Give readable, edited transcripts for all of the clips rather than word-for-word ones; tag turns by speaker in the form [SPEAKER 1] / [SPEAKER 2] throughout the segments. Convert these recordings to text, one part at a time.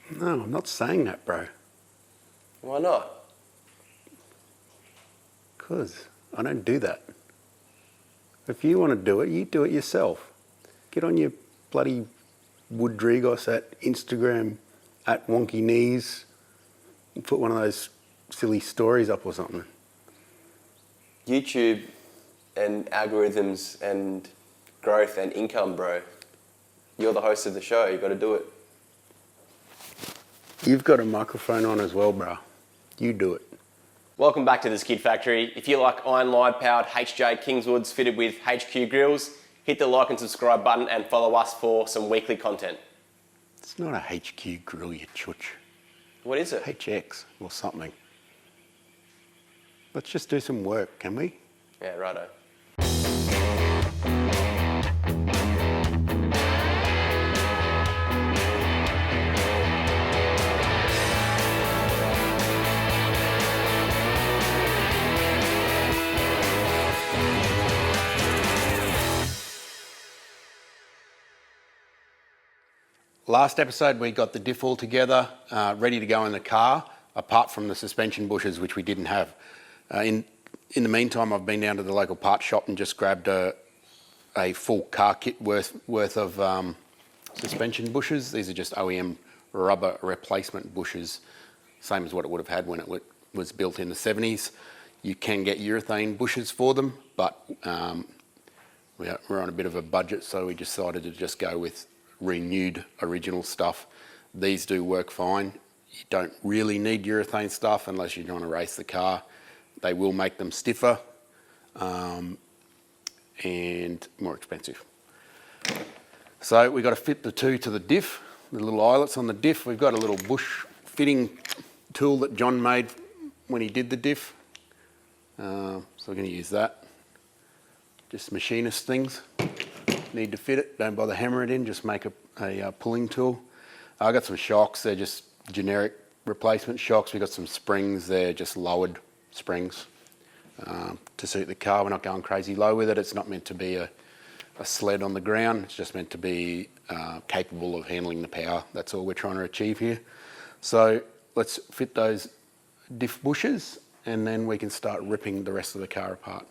[SPEAKER 1] No, I'm not saying that, bro.
[SPEAKER 2] Why not?
[SPEAKER 1] Because I don't do that. If you want to do it, you do it yourself. Get on your bloody Woodrigos at Instagram at Wonky Knees and put one of those silly stories up or something.
[SPEAKER 2] YouTube and algorithms and growth and income, bro. You're the host of the show. You got to do it.
[SPEAKER 1] You've got a microphone on as well, bro. You do it.
[SPEAKER 2] Welcome back to the Skid Factory. If you like iron live powered HJ Kingswoods fitted with HQ grills, hit the like and subscribe button and follow us for some weekly content.
[SPEAKER 1] It's not a HQ grill, you chutch.
[SPEAKER 2] What is it?
[SPEAKER 1] HX or something. Let's just do some work, can we?
[SPEAKER 2] Yeah, righto.
[SPEAKER 1] Last episode we got the diff all together, ready to go in the car, apart from the suspension bushes, which we didn't have. In the meantime, I've been down to the local parts shop and just grabbed a full car kit worth of suspension bushes. These are just OEM rubber replacement bushes, same as what it would have had when it was built in the 70s. You can get urethane bushes for them, but we're on a bit of a budget, so we decided to just go with renewed original stuff. These do work fine. You don't really need urethane stuff unless you're trying to race the car. They will make them stiffer and more expensive. So we've got to fit the two to the diff, the little eyelets on the diff. We've got a little bush fitting tool that John made when he did the diff. So we're going to use that. Just machinist things. Need to fit it, don't bother hammer it in, just make a pulling tool. I've got some shocks, they're just generic replacement shocks. We've got some springs, they're just lowered springs to suit the car. We're not going crazy low with it. It's not meant to be a sled on the ground, it's just meant to be capable of handling the power. That's all we're trying to achieve here. So let's fit those diff bushes and then we can start ripping the rest of the car apart.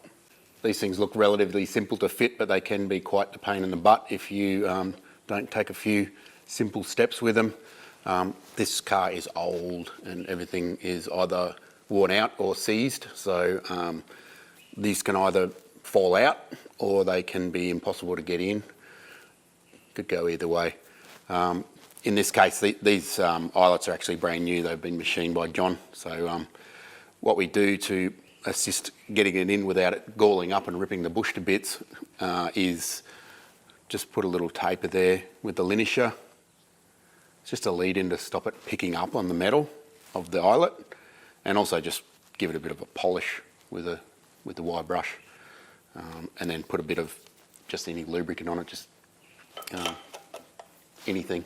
[SPEAKER 1] These things look relatively simple to fit, but they can be quite the pain in the butt if you don't take a few simple steps with them. This car is old and everything is either worn out or seized, so these can either fall out or they can be impossible to get in. Could go either way. In this case, these eyelets are actually brand new. They've been machined by John. So what we do to assist getting it in without it galling up and ripping the bush to bits is just put a little taper there with the linisher. It's just a lead in to stop it picking up on the metal of the eyelet, and also just give it a bit of a polish with the wire brush, and then put a bit of just any lubricant on it, just anything,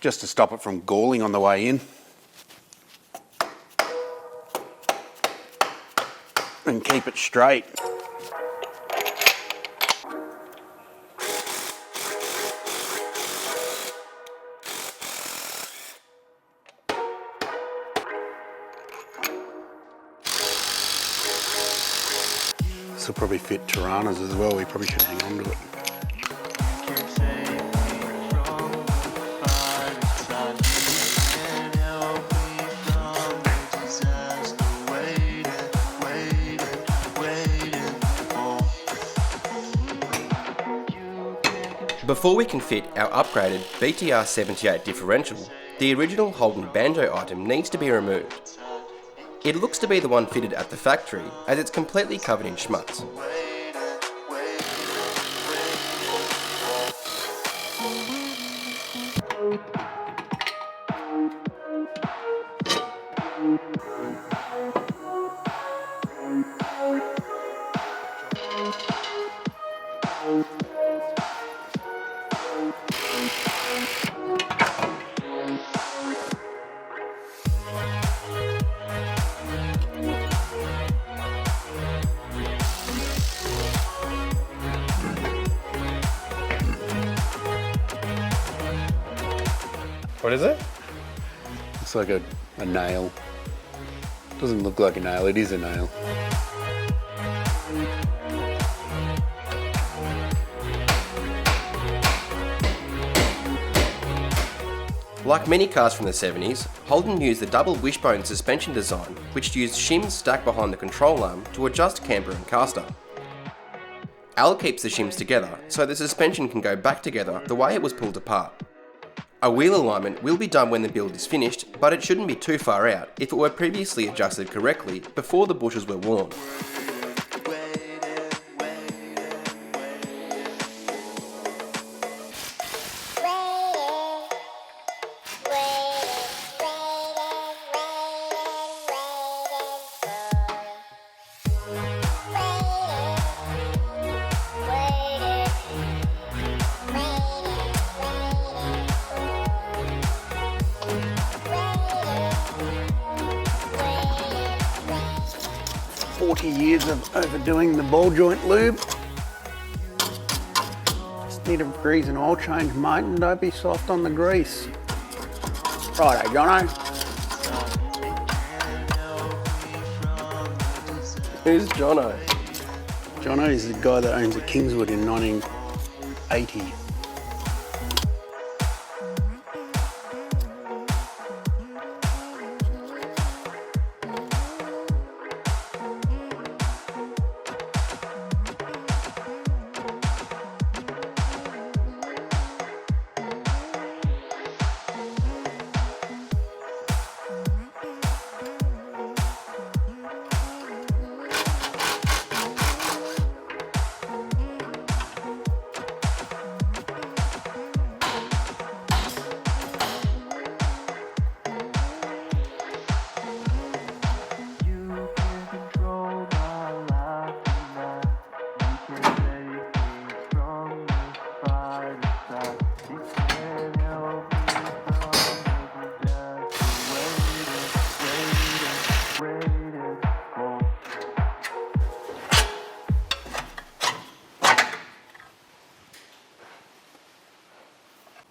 [SPEAKER 1] just to stop it from galling on the way in. And keep it straight. This will probably fit Tiranas as well. We probably should hang on to it.
[SPEAKER 2] Before we can fit our upgraded BTR78 Differential, the original Holden banjo item needs to be removed. It looks to be the one fitted at the factory, as it's completely covered in schmutz.
[SPEAKER 3] What is it?
[SPEAKER 1] Looks like a nail. Doesn't look like a nail, it is a nail.
[SPEAKER 2] Like many cars from the 70s, Holden used the double wishbone suspension design, which used shims stacked behind the control arm to adjust camber and caster. Al keeps the shims together so the suspension can go back together the way it was pulled apart. A wheel alignment will be done when the build is finished, but it shouldn't be too far out if it were previously adjusted correctly before the bushes were worn.
[SPEAKER 1] Years of overdoing the ball joint lube. Just need a grease and oil change, mate, and don't be soft on the grease. Righto, Jono.
[SPEAKER 2] Who's Jono?
[SPEAKER 1] Jono is the guy that owns a Kingswood in 1980.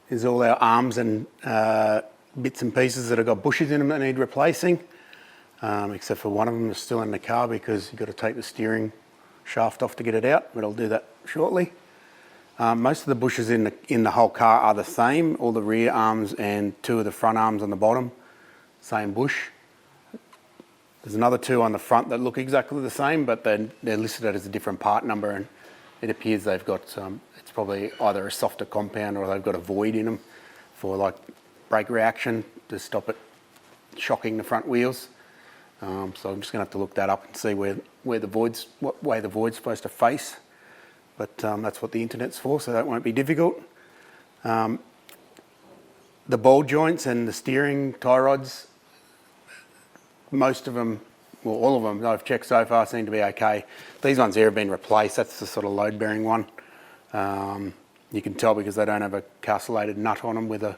[SPEAKER 1] Here's all our arms and bits and pieces that have got bushes in them that need replacing, except for one of them is still in the car because you've got to take the steering shaft off to get it out, but I'll do that shortly. Most of the bushes in the whole car are the same, all the rear arms and two of the front arms on the bottom, same bush. There's another two on the front that look exactly the same, but they're listed as a different part number, and it appears they've got it's probably either a softer compound or they've got a void in them for like brake reaction to stop it shocking the front wheels. So I'm just going to have to look that up and see what way the void's supposed to face. But that's what the internet's for, so that won't be difficult. The ball joints and the steering tie rods, most of them, well, all of them I've checked so far seem to be okay. These ones here have been replaced. That's the sort of load-bearing one. You can tell because they don't have a castellated nut on them with a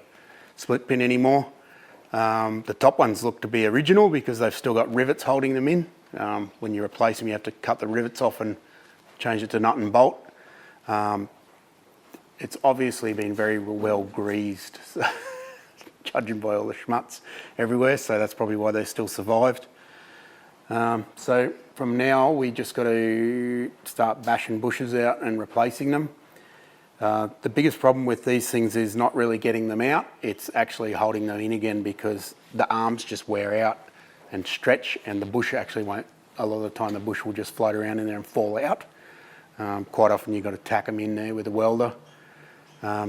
[SPEAKER 1] split pin anymore. The top ones look to be original because they've still got rivets holding them in. When you replace them, you have to cut the rivets off and change it to nut and bolt. It's obviously been very well greased, judging by all the schmutz everywhere, so that's probably why they still survived. So from now, we just got to start bashing bushes out and replacing them. The biggest problem with these things is not really getting them out, it's actually holding them in again because the arms just wear out and stretch, and the bush actually won't, a lot of the time the bush will just float around in there and fall out. Quite often you've got to tack them in there with a welder,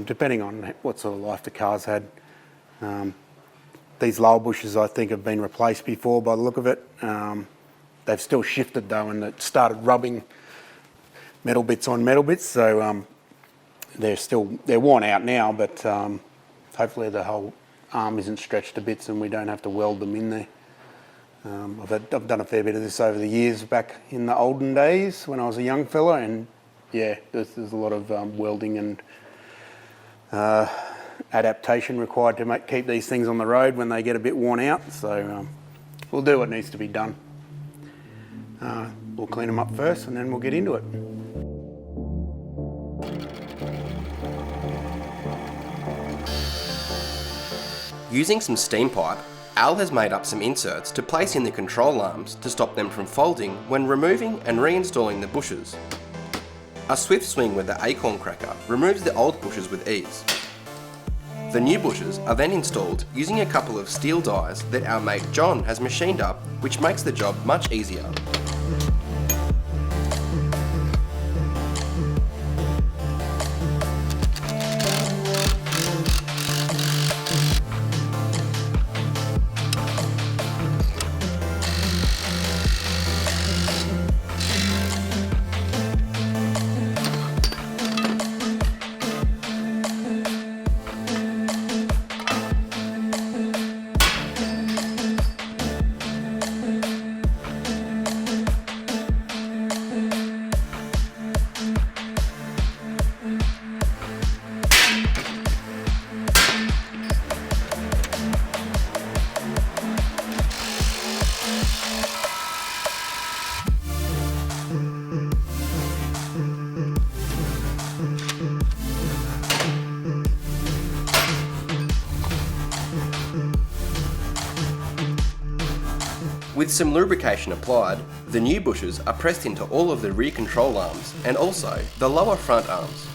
[SPEAKER 1] depending on what sort of life the car's had. These lower bushes I think have been replaced before by the look of it. They've still shifted though, and it started rubbing metal bits on metal bits, so they're worn out now, but hopefully the whole arm isn't stretched to bits and we don't have to weld them in there. I've done a fair bit of this over the years back in the olden days when I was a young fella, and yeah, there's a lot of welding and adaptation required to keep these things on the road when they get a bit worn out, so we'll do what needs to be done. We'll clean them up first and then we'll get into it.
[SPEAKER 2] Using some steam pipe, Al has made up some inserts to place in the control arms to stop them from folding when removing and reinstalling the bushes. A swift swing with the acorn cracker removes the old bushes with ease. The new bushes are then installed using a couple of steel dies that our mate John has machined up, which makes the job much easier. With some lubrication applied, the new bushes are pressed into all of the rear control arms and also the lower front arms.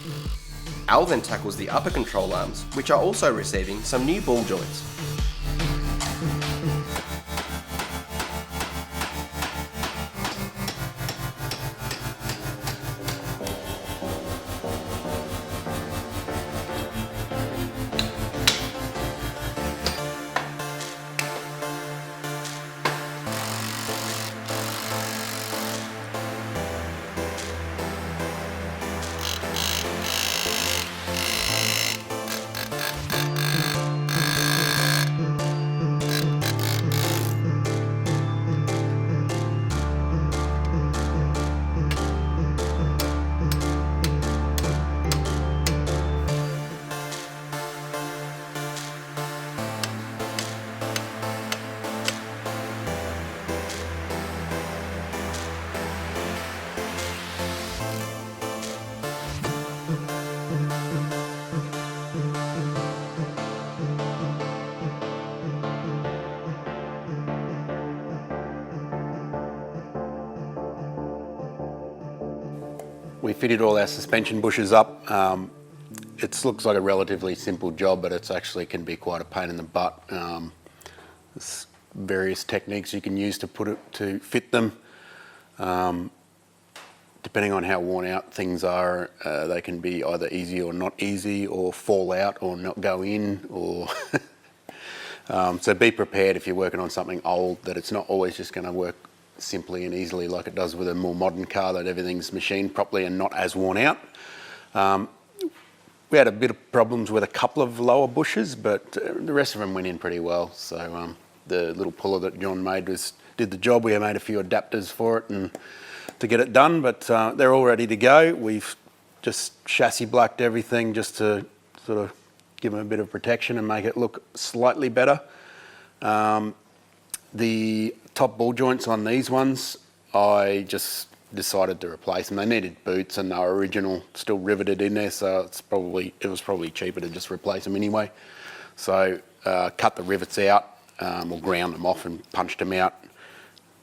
[SPEAKER 2] Al then tackles the upper control arms, which are also receiving some new ball joints.
[SPEAKER 1] We fitted all our suspension bushes up. It looks like a relatively simple job, but it's actually can be quite a pain in the butt. There's various techniques you can use to fit them. Depending on how worn out things are, they can be either easy or not easy, or fall out or not go in, or so be prepared if you're working on something old that it's not always just going to work simply and easily like it does with a more modern car, that everything's machined properly and not as worn out. We had a bit of problems with a couple of lower bushes, but the rest of them went in pretty well. So the little puller that John made did the job. We made a few adapters for it and to get it done, but they're all ready to go. We've just chassis blacked everything just to sort of give them a bit of protection and make it look slightly better. The top ball joints on these ones, I just decided to replace them. They needed boots and they were original, still riveted in there, so it was probably cheaper to just replace them anyway. So cut the rivets out, or ground them off and punched them out.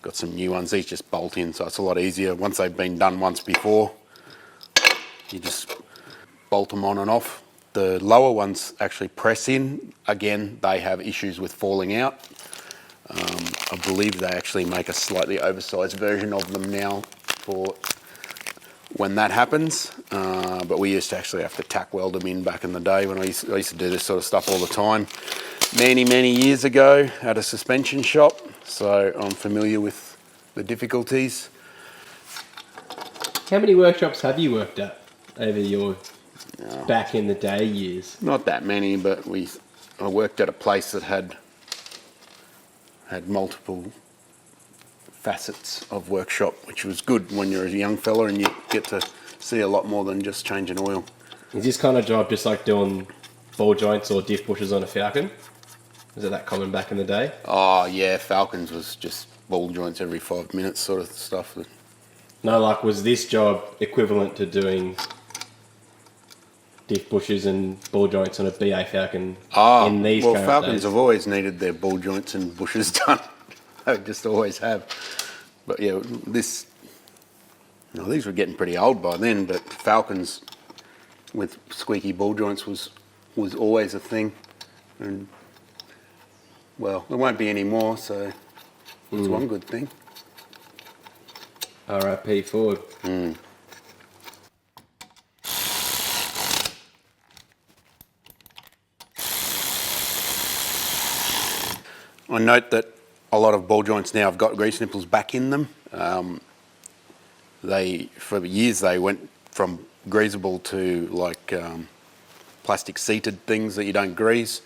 [SPEAKER 1] Got some new ones. These just bolt in, so it's a lot easier. Once they've been done once before, you just bolt them on and off. The lower ones actually press in. Again, they have issues with falling out. I believe they actually make a slightly oversized version of them now for when that happens. But we used to actually have to tack weld them in back in the day when I used to do this sort of stuff all the time. Many years ago at a suspension shop, so I'm familiar with the difficulties.
[SPEAKER 3] How many workshops have you worked at over your back in the day years?
[SPEAKER 1] Not that many, but I worked at a place that had multiple facets of workshop, which was good when you're a young fella and you get to see a lot more than just changing oil.
[SPEAKER 3] Is this kind of job just like doing ball joints or diff bushes on a Falcon? Was it that common back in the day?
[SPEAKER 1] Oh yeah, Falcons was just ball joints every 5 minutes sort of stuff.
[SPEAKER 3] No, like was this job equivalent to doing diff bushes and ball joints on a BA Falcon
[SPEAKER 1] Oh,
[SPEAKER 3] in these
[SPEAKER 1] well,
[SPEAKER 3] current
[SPEAKER 1] Falcons
[SPEAKER 3] days?
[SPEAKER 1] have always needed their ball joints and bushes done. They just always have. But yeah, these were getting pretty old by then, but Falcons with squeaky ball joints was always a thing. And, well, there won't be any more, so it's one good thing.
[SPEAKER 3] R.I.P. Ford.
[SPEAKER 1] I note that a lot of ball joints now have got grease nipples back in them. For years they went from greasable to like plastic seated things that you don't grease.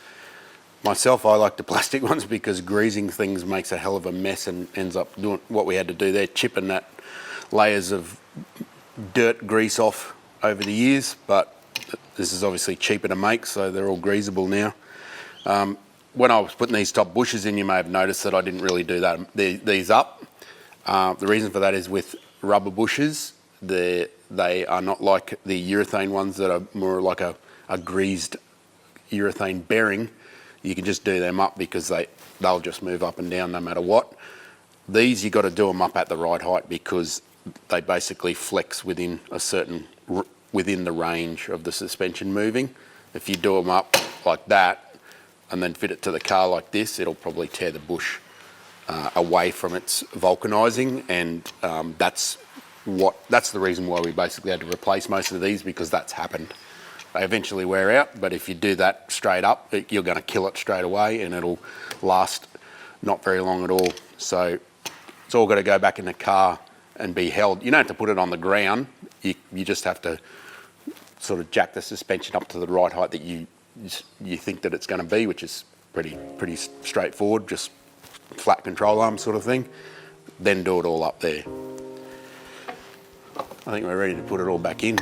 [SPEAKER 1] Myself, I like the plastic ones because greasing things makes a hell of a mess and ends up doing what we had to do there, chipping that layers of dirt grease off over the years. But this is obviously cheaper to make, so they're all greasable now. When I was putting these top bushes in, you may have noticed that I didn't really do that. These up. The reason for that is with rubber bushes, they are not like the urethane ones that are more like a greased urethane bearing. You can just do them up because they'll just move up and down no matter what. These, you got to do them up at the right height because they basically flex within the range of the suspension moving. If you do them up like that and then fit it to the car like this, it'll probably tear the bush away from its vulcanising, and that's the reason why we basically had to replace most of these, because that's happened. They eventually wear out, but if you do that straight up, you're going to kill it straight away and it'll last not very long at all. So it's all got to go back in the car and be held. You don't have to put it on the ground. You just have to sort of jack the suspension up to the right height that you think that it's going to be, which is pretty straightforward, just flat control arm sort of thing. Then do it all up there. I think we're ready to put it all back in.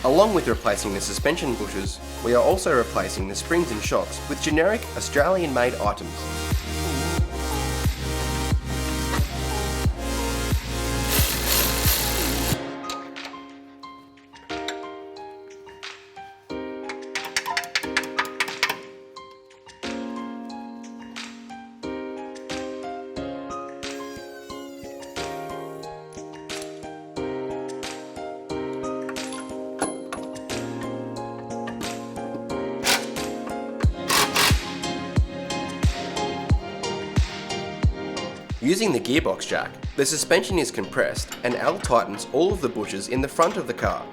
[SPEAKER 2] Along with replacing the suspension bushes, we are also replacing the springs and shocks with generic Australian-made items. Using the gearbox jack, the suspension is compressed and Al tightens all of the bushes in the front of the car.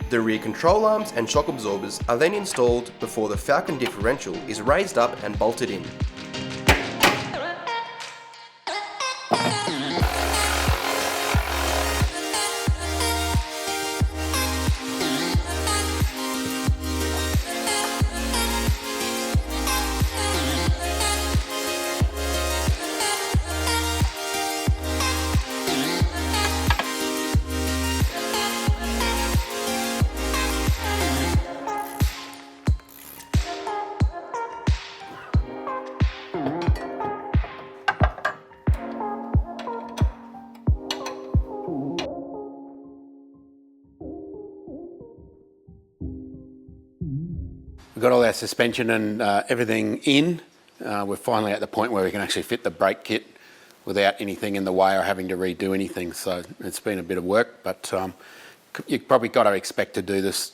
[SPEAKER 2] The rear control arms and shock absorbers are then installed before the Falcon differential is raised up and bolted in.
[SPEAKER 1] We've got all our suspension and everything in. We're finally at the point where we can actually fit the brake kit without anything in the way or having to redo anything. So it's been a bit of work, but you've probably got to expect to do this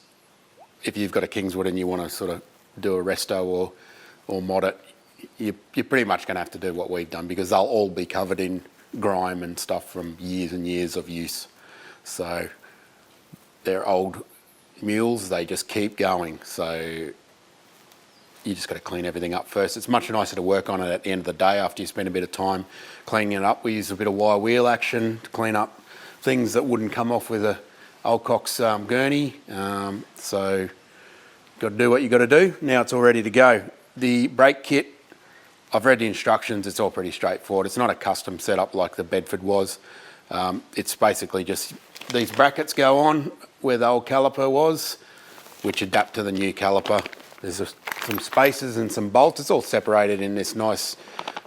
[SPEAKER 1] if you've got a Kingswood and you want to sort of do a resto or mod it. You're pretty much going to have to do what we've done, because they'll all be covered in grime and stuff from years and years of use. So they're old mules, they just keep going. So you just got to clean everything up first. It's much nicer to work on it at the end of the day after you spend a bit of time cleaning it up. We use a bit of wire wheel action to clean up things that wouldn't come off with a Alcock's gurney. So got to do what you got to do. Now it's all ready to go. The brake kit, I've read the instructions. It's all pretty straightforward. It's not a custom setup like the Bedford was. It's basically just these brackets go on where the old caliper was, which adapt to the new caliper. There's some spacers and some bolts. It's all separated in this nice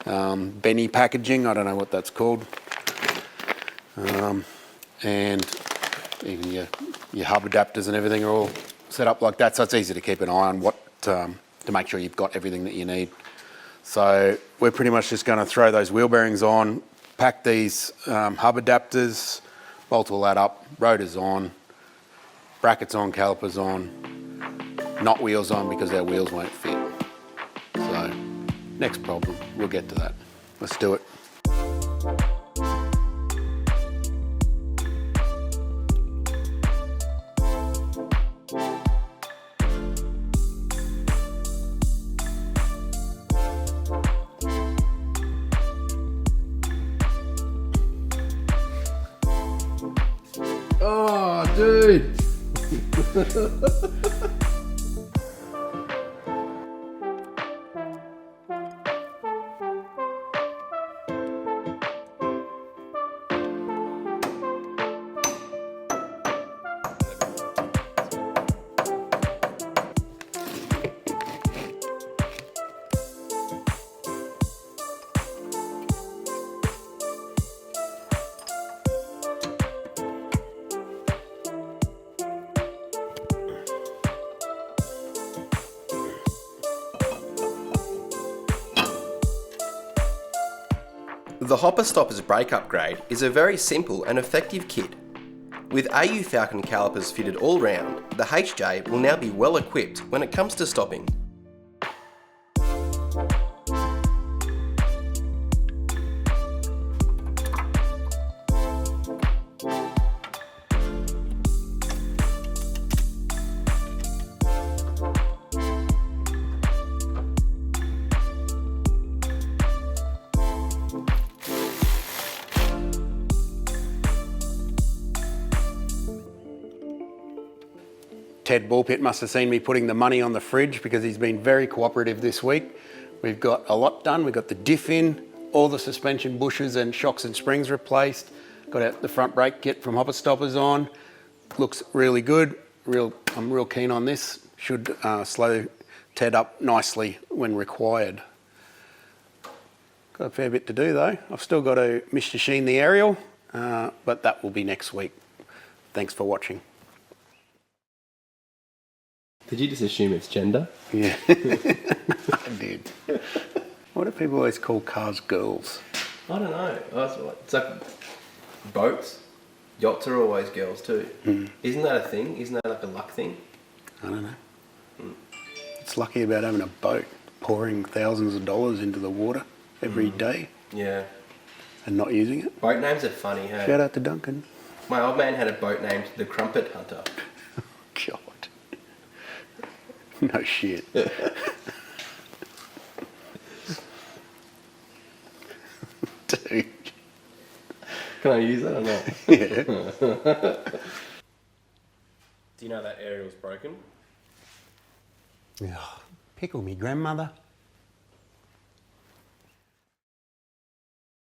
[SPEAKER 1] Benny packaging. I don't know what that's called. And even your hub adapters and everything are all set up like that, so it's easy to keep an eye on what to make sure you've got everything that you need. So we're pretty much just going to throw those wheel bearings on, pack these hub adapters, bolt all that up, rotors on, brackets on, calipers on, not wheels on because our wheels won't fit. So next problem, we'll get to that. Let's do it.
[SPEAKER 3] Oh, dude.
[SPEAKER 2] The Hopper Stopper's brake upgrade is a very simple and effective kit. With AU Falcon calipers fitted all round, the HJ will now be well equipped when it comes to stopping.
[SPEAKER 1] Ted Bullpit must have seen me putting the money on the fridge because he's been very cooperative this week. We've got a lot done. We've got the diff in, all the suspension bushes and shocks and springs replaced. Got out the front brake kit from Hopper Stoppers on. Looks really good. I'm real keen on this. Should slow Ted up nicely when required. Got a fair bit to do though. I've still got to Mr. Sheen the aerial, but that will be next week. Thanks for watching.
[SPEAKER 3] Did you just assume it's gender?
[SPEAKER 1] Yeah, I did. Why do people always call cars girls?
[SPEAKER 3] I don't know. It's like boats. Yachts are always girls too. Isn't that a thing? Isn't that like a luck thing?
[SPEAKER 1] I don't know. It's lucky about having a boat, pouring thousands of dollars into the water every day
[SPEAKER 3] Yeah.
[SPEAKER 1] and not using it.
[SPEAKER 3] Boat names are funny, hey?
[SPEAKER 1] Shout out to Duncan.
[SPEAKER 3] My old man had a boat named the Crumpet Hunter.
[SPEAKER 1] God. No shit. Dude.
[SPEAKER 3] Can I use that or not?
[SPEAKER 1] Yeah.
[SPEAKER 3] Do you know that aerial's broken?
[SPEAKER 1] Oh, pickle me, grandmother.